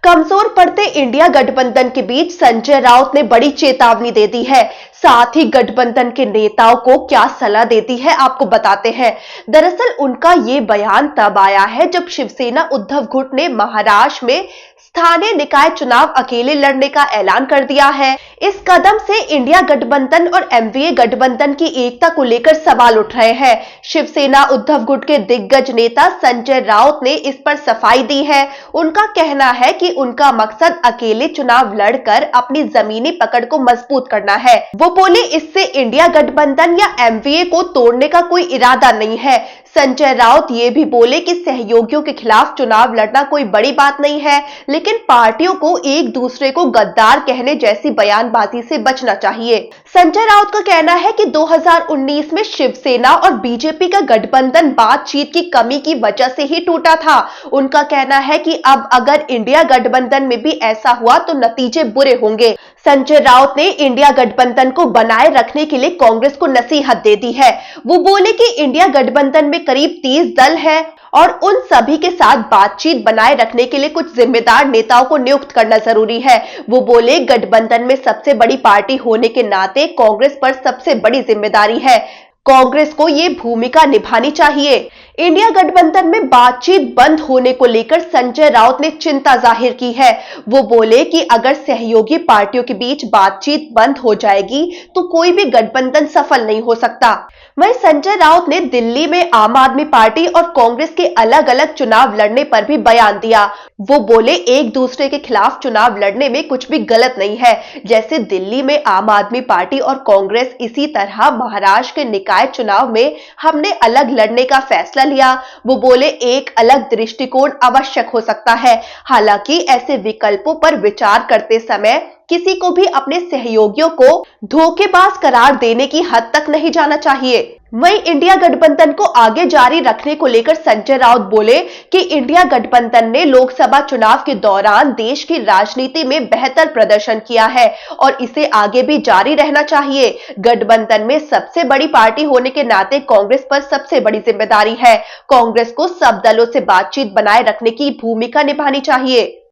कमजोर पड़ते इंडिया गठबंधन के बीच संजय राउत ने बड़ी चेतावनी दे दी है। साथ ही गठबंधन के नेताओं को क्या सलाह देती है आपको बताते हैं। दरअसल उनका ये बयान तब आया है जब शिवसेना उद्धव गुट ने महाराष्ट्र में स्थानीय निकाय चुनाव अकेले लड़ने का ऐलान कर दिया है। इस कदम से इंडिया गठबंधन और एमवीए गठबंधन की एकता को लेकर सवाल उठ रहे हैं। शिवसेना उद्धव गुट के दिग्गज नेता संजय राउत ने इस पर सफाई दी है। उनका कहना है कि उनका मकसद अकेले चुनाव लड़कर अपनी जमीनी पकड़ को मजबूत करना है। वो बोले इससे इंडिया गठबंधन या एमवीए को तोड़ने का कोई इरादा नहीं है। संजय राउत ये भी बोले कि सहयोगियों के खिलाफ चुनाव लड़ना कोई बड़ी बात नहीं है, लेकिन पार्टियों को एक दूसरे को गद्दार कहने जैसी बयानबाजी से बचना चाहिए। संजय राउत का कहना है कि 2019 में शिवसेना और बीजेपी का गठबंधन बातचीत की कमी की वजह से ही टूटा था। उनका कहना है कि अब अगर इंडिया गठबंधन में भी ऐसा हुआ तो नतीजे बुरे होंगे। संजय राउत ने इंडिया गठबंधन को बनाए रखने के लिए कांग्रेस को नसीहत दे दी है। वो बोले कि इंडिया गठबंधन में करीब 30 दल है और उन सभी के साथ बातचीत बनाए रखने के लिए कुछ जिम्मेदार नेताओं को नियुक्त करना जरूरी है। वो बोले गठबंधन में सबसे बड़ी पार्टी होने के नाते कांग्रेस पर सबसे बड़ी जिम्मेदारी है। कांग्रेस को ये भूमिका निभानी चाहिए। इंडिया गठबंधन में बातचीत बंद होने को लेकर संजय राउत ने चिंता जाहिर की है। वो बोले कि अगर सहयोगी पार्टियों के बीच बातचीत बंद हो जाएगी तो कोई भी गठबंधन सफल नहीं हो सकता। वहीं संजय राउत ने दिल्ली में आम आदमी पार्टी और कांग्रेस के अलग अलग चुनाव लड़ने पर भी बयान दिया। वो बोले एक दूसरे के खिलाफ चुनाव लड़ने में कुछ भी गलत नहीं है। जैसे दिल्ली में आम आदमी पार्टी और कांग्रेस, इसी तरह महाराष्ट्र के निकाय चुनाव में हमने अलग लड़ने का फैसला लिया। वो बोले एक अलग दृष्टिकोण आवश्यक हो सकता है। हालांकि ऐसे विकल्पों पर विचार करते समय किसी को भी अपने सहयोगियों को धोखेबाज करार देने की हद तक नहीं जाना चाहिए। वहीं इंडिया गठबंधन को आगे जारी रखने को लेकर संजय राउत बोले कि इंडिया गठबंधन ने लोकसभा चुनाव के दौरान देश की राजनीति में बेहतर प्रदर्शन किया है और इसे आगे भी जारी रहना चाहिए। गठबंधन में सबसे बड़ी पार्टी होने के नाते कांग्रेस पर सबसे बड़ी जिम्मेदारी है। कांग्रेस को सब दलों से बातचीत बनाए रखने की भूमिका निभानी चाहिए।